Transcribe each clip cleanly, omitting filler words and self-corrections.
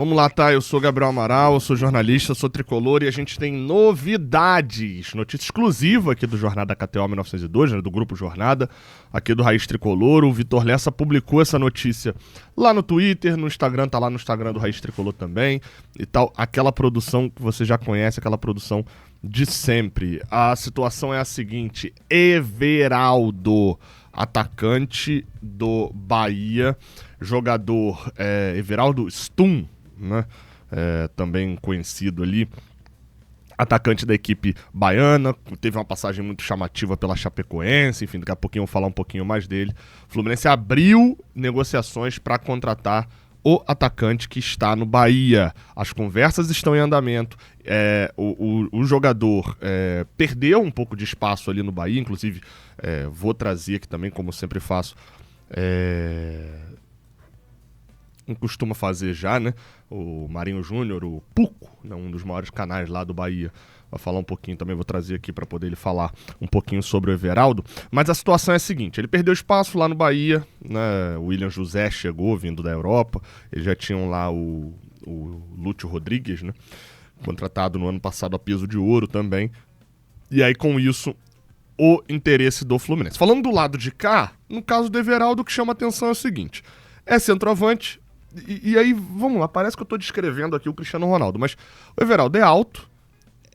Vamos lá, tá? Eu sou Gabriel Amaral, eu sou jornalista, sou tricolor e a gente tem novidades. Notícia exclusiva aqui do Jornada KTO 1902, né, do Grupo Jornada, aqui do Raiz Tricolor. O Vitor Lessa publicou essa notícia lá no Twitter, no Instagram, tá lá no Instagram do Raiz Tricolor também e tal. Aquela produção que você já conhece, aquela produção de sempre. A situação é a seguinte: Everaldo, atacante do Bahia, jogador Everaldo Stum, né? Também conhecido ali, atacante da equipe baiana, teve uma passagem muito chamativa pela Chapecoense, enfim, daqui a pouquinho eu vou falar um pouquinho mais dele. O Fluminense abriu negociações para contratar o atacante que está no Bahia. As conversas estão em andamento. O jogador perdeu um pouco de espaço ali no Bahia, inclusive vou trazer aqui também, como sempre faço, costuma fazer já, né? O Marinho Júnior, o Puco, né? Um dos maiores canais lá do Bahia, vai falar um pouquinho também, vou trazer aqui para poder ele falar um pouquinho sobre o Everaldo. Mas a situação é a seguinte: ele perdeu espaço lá no Bahia, né? O William José chegou vindo da Europa, eles já tinham lá o Lúcio Rodrigues, né? Contratado no ano passado a peso de ouro também. E aí, com isso, o interesse do Fluminense. Falando do lado de cá, no caso do Everaldo, o que chama atenção é o seguinte: é centroavante. E aí, vamos lá, parece que eu tô descrevendo aqui o Cristiano Ronaldo, mas o Everaldo é alto,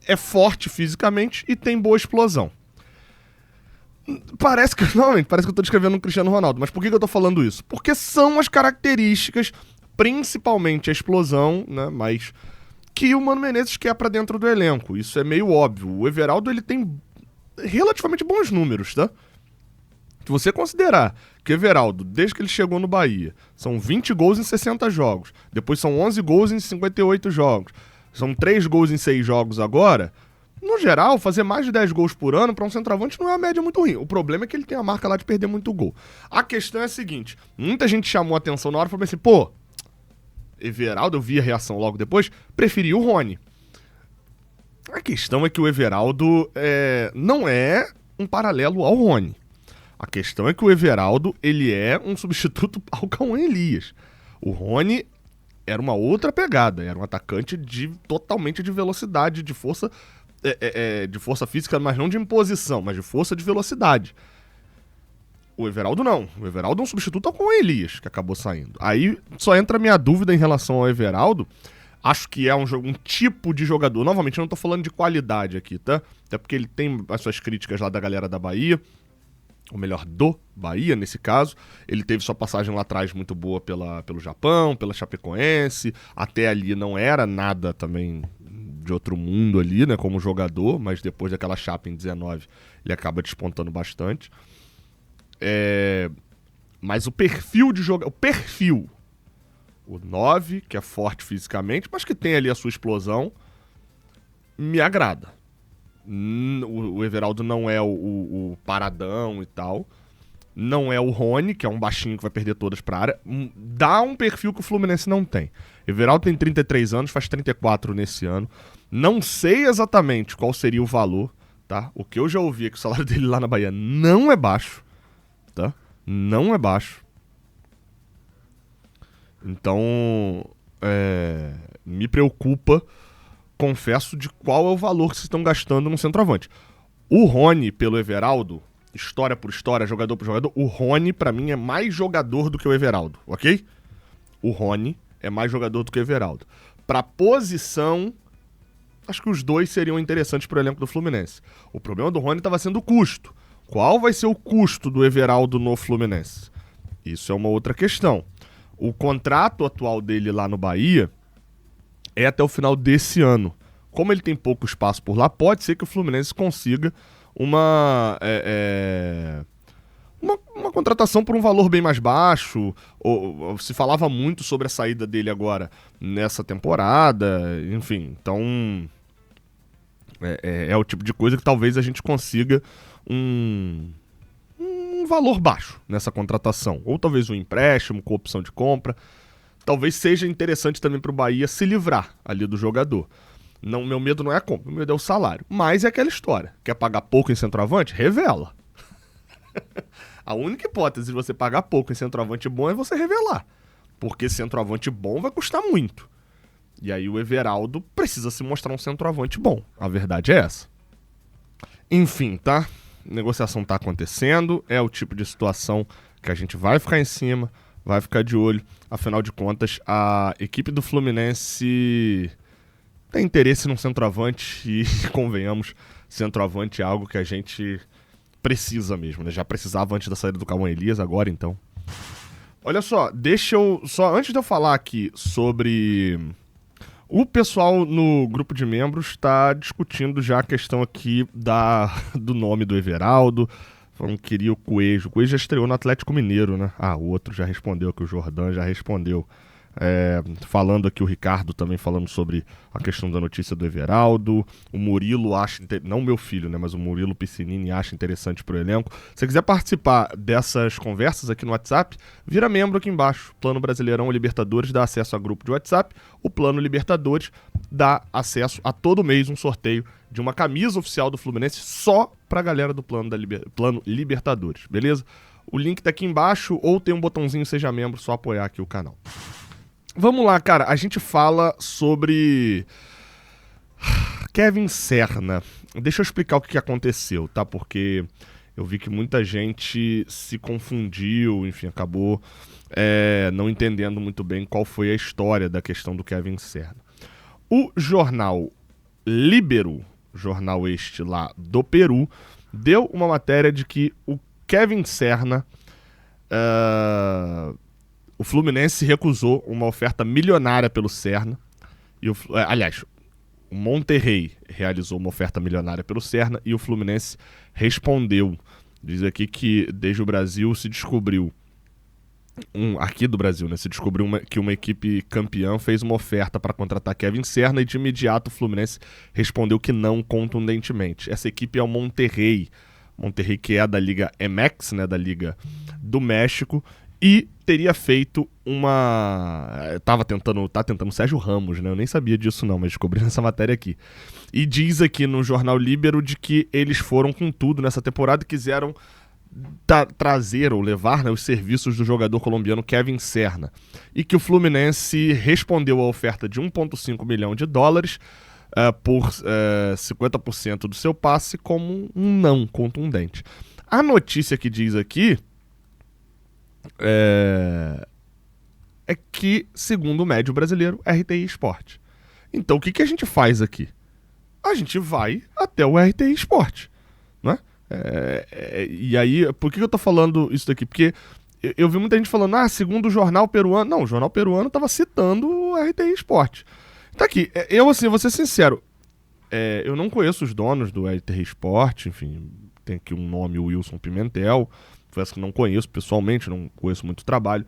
é forte fisicamente e tem boa explosão. Parece que eu tô descrevendo o Cristiano Ronaldo, mas por que eu tô falando isso? Porque são as características, principalmente a explosão, né, mas que o Mano Menezes quer pra dentro do elenco. Isso é meio óbvio. O Everaldo, ele tem relativamente bons números, tá? Se você considerar que o Everaldo, desde que ele chegou no Bahia, são 20 gols em 60 jogos, depois são 11 gols em 58 jogos, são 3 gols em 6 jogos agora, no geral, fazer mais de 10 gols por ano para um centroavante não é uma média muito ruim. O problema é que ele tem a marca lá de perder muito gol. A questão é a seguinte: muita gente chamou a atenção na hora e falou assim, pô, Everaldo, eu vi a reação logo depois, preferiu o Rony. A questão é que o Everaldo não é um paralelo ao Rony. A questão é que o Everaldo, ele é um substituto ao Cauã Elias. O Rony era uma outra pegada, era um atacante totalmente de velocidade, de força física, mas não de imposição, mas de força de velocidade. O Everaldo não. O Everaldo é um substituto ao Cauã Elias, que acabou saindo. Aí só entra a minha dúvida em relação ao Everaldo. Acho que é um tipo de jogador. Novamente, eu não tô falando de qualidade aqui, tá? Até porque ele tem as suas críticas lá da galera da Bahia. Ou melhor, do Bahia, nesse caso. Ele teve sua passagem lá atrás muito boa pelo Japão, pela Chapecoense. Até ali não era nada também de outro mundo ali, né, como jogador, mas depois daquela Chape em 19, ele acaba despontando bastante. Mas o perfil de jogador... O 9, que é forte fisicamente, mas que tem ali a sua explosão, me agrada. O Everaldo não é o paradão e tal. Não é o Rony, que é um baixinho que vai perder todas pra área. Dá um perfil que o Fluminense não tem. Everaldo tem 33 anos, faz 34 nesse ano. Não sei exatamente qual seria o valor, tá? O que eu já ouvi é que o salário dele lá na Bahia não é baixo, tá? Não é baixo. Então, me preocupa, confesso, de qual é o valor que vocês estão gastando no centroavante. O Rony pelo Everaldo, história por história, jogador por jogador, o Rony pra mim é mais jogador do que o Everaldo, ok? O Rony é mais jogador do que o Everaldo. Pra posição, acho que os dois seriam interessantes pro elenco do Fluminense. O problema do Rony estava sendo o custo. Qual vai ser o custo do Everaldo no Fluminense? Isso é uma outra questão. O contrato atual dele lá no Bahia é até o final desse ano. Como ele tem pouco espaço por lá, pode ser que o Fluminense consiga uma contratação por um valor bem mais baixo. Se falava muito sobre a saída dele agora nessa temporada, enfim. Então, é o tipo de coisa que talvez a gente consiga um valor baixo nessa contratação. Ou talvez um empréstimo com opção de compra. Talvez seja interessante também para o Bahia se livrar ali do jogador. Não, meu medo não é a compra, meu medo é o salário. Mas é aquela história. Quer pagar pouco em centroavante? Revela. A única hipótese de você pagar pouco em centroavante bom é você revelar. Porque centroavante bom vai custar muito. E aí o Everaldo precisa se mostrar um centroavante bom. A verdade é essa. Enfim, tá? Negociação tá acontecendo. É o tipo de situação que a gente vai ficar em cima, vai ficar de olho. Afinal de contas, a equipe do Fluminense tem interesse num centroavante e, convenhamos, centroavante é algo que a gente precisa mesmo, né? Já precisava antes da saída do Cauã Elias, agora então. Olha só, antes de eu falar aqui sobre... O pessoal no grupo de membros está discutindo já a questão aqui do nome do Everaldo. Falando que queria o Coelho. O Coelho já estreou no Atlético Mineiro, né? O outro já respondeu, que o Jordan já respondeu. Falando aqui o Ricardo também falando sobre a questão da notícia do Everaldo. O Murilo acha, não meu filho, né, mas o Murilo Piscinini acha interessante pro elenco. Se você quiser participar dessas conversas aqui no WhatsApp, vira membro aqui embaixo. Plano Brasileirão Libertadores dá acesso a grupo de WhatsApp. O Plano Libertadores dá acesso a todo mês um sorteio de uma camisa oficial do Fluminense só pra galera do Plano Libertadores, beleza? O link tá aqui embaixo ou tem um botãozinho Seja Membro, só apoiar aqui o canal. Vamos lá, cara. A gente fala sobre Kevin Serna. Deixa eu explicar o que aconteceu, tá? Porque eu vi que muita gente se confundiu, enfim, acabou não entendendo muito bem qual foi a história da questão do Kevin Serna. O jornal Libero, jornal este lá do Peru, deu uma matéria de que o Kevin Serna... O Fluminense recusou uma oferta milionária pelo Serna. Aliás, o Monterrey realizou uma oferta milionária pelo Serna e o Fluminense respondeu. Diz aqui que desde o Brasil se descobriu... aqui do Brasil, né? Se descobriu que uma equipe campeã fez uma oferta para contratar Kevin Serna e de imediato o Fluminense respondeu que não contundentemente. Essa equipe é o Monterrey. Monterrey, que é da Liga MX, né? Da Liga do México. E teria feito tá tentando o Sérgio Ramos, né? Eu nem sabia disso não, mas descobri nessa matéria aqui. E diz aqui no jornal Libero de que eles foram com tudo nessa temporada e quiseram trazer ou levar, né, os serviços do jogador colombiano Kevin Serna. E que o Fluminense respondeu à oferta de $1,5 milhão por 50% do seu passe como um não contundente. A notícia que diz aqui é que, segundo o médio brasileiro, RTI Sport. Então, o que a gente faz aqui? A gente vai até o RTI Sport, né? E aí, por que eu tô falando isso daqui? Porque eu vi muita gente falando, segundo o jornal peruano. Não, o jornal peruano tava citando o RTI Sport. Tá aqui, eu assim, vou ser sincero, eu não conheço os donos do RTI Sport, enfim, tem aqui um nome, o Wilson Pimentel. Confesso que não conheço pessoalmente, não conheço muito o trabalho.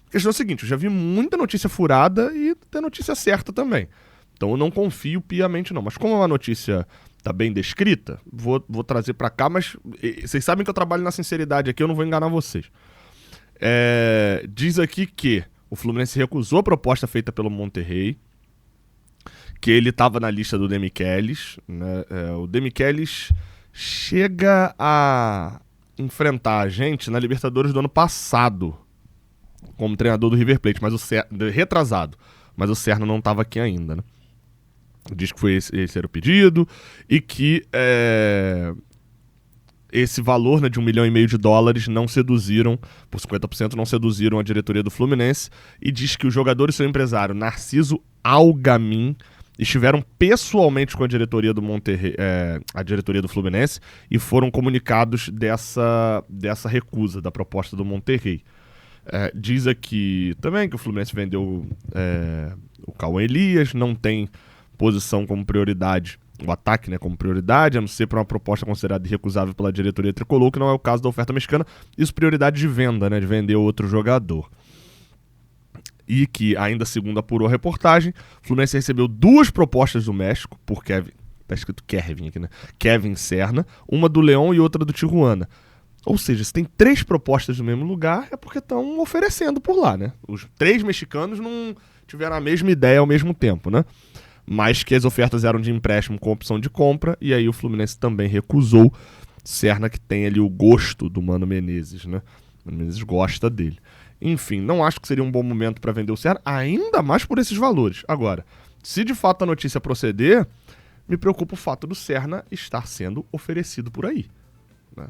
A questão é a seguinte, eu já vi muita notícia furada e tem notícia certa também. Então eu não confio piamente não. Mas como uma notícia tá bem descrita, vou trazer pra cá, mas vocês sabem que eu trabalho na sinceridade aqui, eu não vou enganar vocês. Diz aqui que o Fluminense recusou a proposta feita pelo Monterrey, que ele estava na lista do Demichelis, né? O Demichelis chega a enfrentar a gente na Libertadores do ano passado como treinador do River Plate, retrasado, mas o Serna não estava aqui ainda, né? Diz que esse era o pedido e que esse valor, né, de $1,5 milhão não seduziram, por 50% não seduziram a diretoria do Fluminense, e diz que o jogador e seu empresário Narciso Algamin estiveram pessoalmente com a diretoria do Monterrey, a diretoria do Fluminense, e foram comunicados dessa recusa da proposta do Monterrey. Diz aqui também que o Fluminense vendeu o Cauã Elias, não tem posição como prioridade, o ataque, né, como prioridade, a não ser para uma proposta considerada irrecusável pela diretoria tricolor, que não é o caso da oferta mexicana, isso prioridade de venda, né, de vender outro jogador. E que, ainda segundo apurou a reportagem, o Fluminense recebeu 2 propostas do México por Kevin, tá escrito Kevin aqui, né? Kevin Serna, uma do León e outra do Tijuana. Ou seja, se tem 3 propostas no mesmo lugar, é porque estão oferecendo por lá, né? Os 3 mexicanos não tiveram a mesma ideia ao mesmo tempo, né? Mas que as ofertas eram de empréstimo com opção de compra, e aí o Fluminense também recusou. Serna, que tem ali o gosto do Mano Menezes, né? O Mano Menezes gosta dele. Enfim, não acho que seria um bom momento para vender o Serna, ainda mais por esses valores. Agora, Se de fato a notícia proceder, me preocupa o fato do Serna estar sendo oferecido por aí. Né?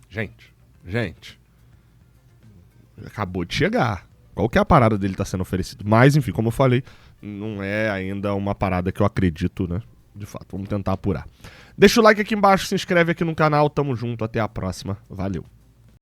Gente, acabou de chegar. Qual que é a parada dele estar sendo oferecido? Mas, enfim, como eu falei, não é ainda uma parada que eu acredito, né? De fato, vamos tentar apurar. Deixa o like aqui embaixo, se inscreve aqui no canal, tamo junto, até a próxima, valeu.